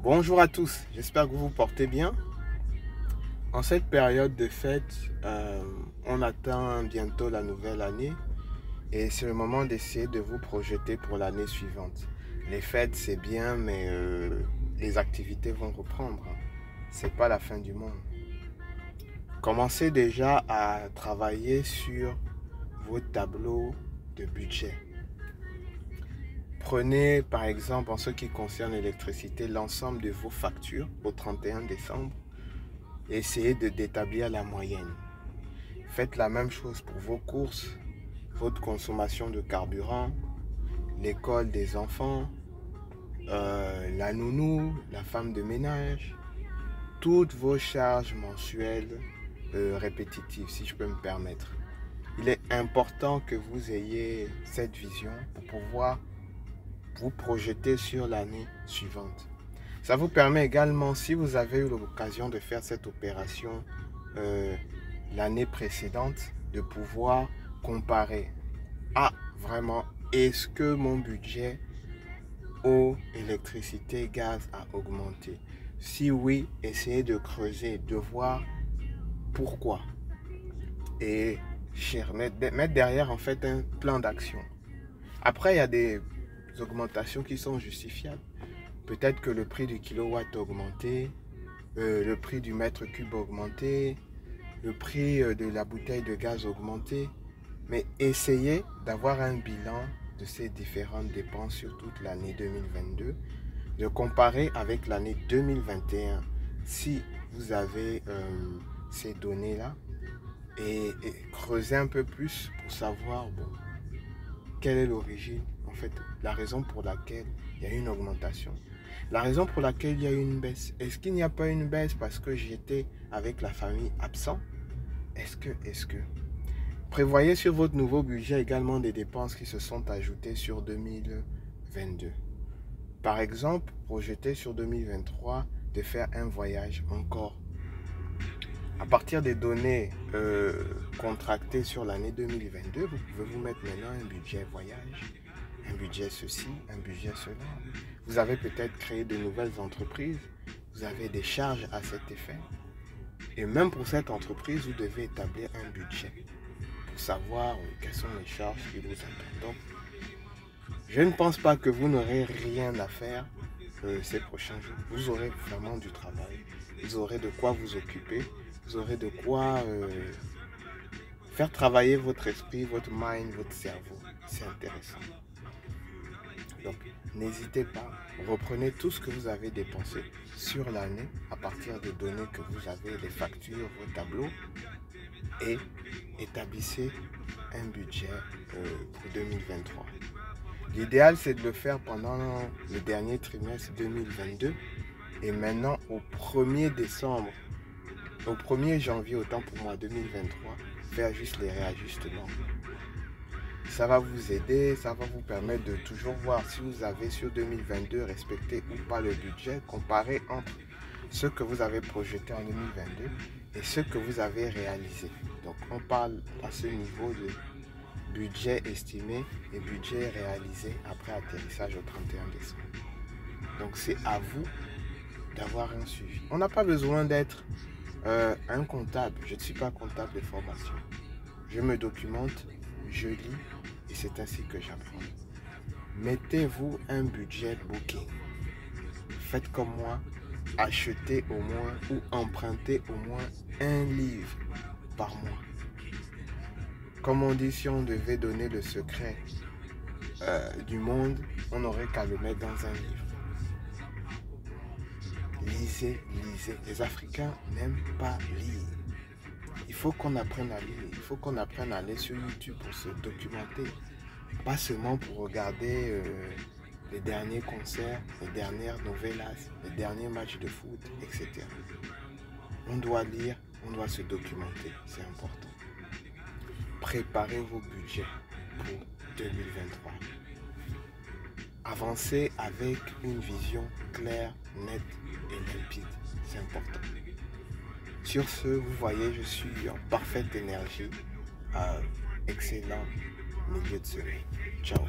Bonjour à tous, j'espère que vous vous portez bien. En cette période de fête, on atteint bientôt la nouvelle année et c'est le moment d'essayer de vous projeter pour l'année suivante. Les fêtes, c'est bien, mais les activités vont reprendre. C'est pas la fin du monde. Commencez déjà à travailler sur vos tableaux de budget. Prenez par exemple en ce qui concerne l'électricité l'ensemble de vos factures au 31 décembre et essayez d'établir la moyenne. Faites la même chose pour vos courses, votre consommation de carburant, l'école des enfants, la nounou, la femme de ménage, toutes vos charges mensuelles répétitives, si je peux me permettre. Il est important que vous ayez cette vision pour pouvoir vous projeter sur l'année suivante. Ça vous permet également, si vous avez eu l'occasion de faire cette opération l'année précédente, de pouvoir comparer. Ah, vraiment, est-ce que mon budget eau, électricité, gaz a augmenté? Si oui, essayez de creuser, de voir pourquoi. Et mettre derrière en fait un plan d'action. Après, il y a des augmentations qui sont justifiables. Peut-être que le prix du kilowatt a augmenté, le prix du mètre cube a augmenté, le prix de la bouteille de gaz a augmenté. Mais essayez d'avoir un bilan de ces différentes dépenses sur toute l'année 2022, de comparer avec l'année 2021 si vous avez ces données-là et creuser un peu plus pour savoir quelle est l'origine, en fait, la raison pour laquelle il y a une augmentation. La raison pour laquelle il y a une baisse. Est-ce qu'il n'y a pas une baisse parce que j'étais avec la famille absent? Est-ce que prévoyez sur votre nouveau budget également des dépenses qui se sont ajoutées sur 2022. Par exemple, projetez sur 2023 de faire un voyage encore. À partir des données contractées sur l'année 2022, vous pouvez vous mettre maintenant un budget voyage, un budget ceci, un budget cela. Vous avez peut-être créé de nouvelles entreprises, vous avez des charges à cet effet. Et même pour cette entreprise, vous devez établir un budget pour savoir quelles sont les charges qui vous attendent. Donc, je ne pense pas que vous n'aurez rien à faire ces prochains jours. Vous aurez vraiment du travail, vous aurez de quoi vous occuper, vous aurez de quoi faire travailler votre esprit, votre mind, votre cerveau. C'est intéressant. Donc, n'hésitez pas, reprenez tout ce que vous avez dépensé sur l'année à partir des données que vous avez, les factures, vos tableaux, et établissez un budget pour 2023. L'idéal, c'est de le faire pendant le dernier trimestre 2022 et maintenant au 1er décembre, au 1er janvier, autant pour moi, 2023, faire juste les réajustements. Ça va vous aider, ça va vous permettre de toujours voir si vous avez sur 2022 respecté ou pas le budget, comparer entre ce que vous avez projeté en 2022 et ce que vous avez réalisé. Donc on parle à ce niveau de budget estimé et budget réalisé après atterrissage au 31 décembre. Donc c'est à vous d'avoir un suivi. On n'a pas besoin d'être un comptable. Je ne suis pas comptable de formation. Je me documente, je lis et c'est ainsi que j'apprends. Mettez-vous un budget booking. Faites comme moi, achetez au moins ou empruntez au moins un livre par mois. Comme on dit, si on devait donner le secret du monde, on n'aurait qu'à le mettre dans un livre. Lisez, lisez. Les Africains n'aiment pas lire. Il faut qu'on apprenne à lire. Il faut qu'on apprenne à aller sur YouTube pour se documenter. Pas seulement pour regarder les derniers concerts, les dernières novellas, les derniers matchs de foot, etc. On doit lire, on doit se documenter. C'est important. Préparez vos budgets pour 2023. Avancez avec une vision claire, nette et limpide. C'est important. Sur ce, vous voyez, je suis en parfaite énergie. Excellent milieu de semaine. Ciao.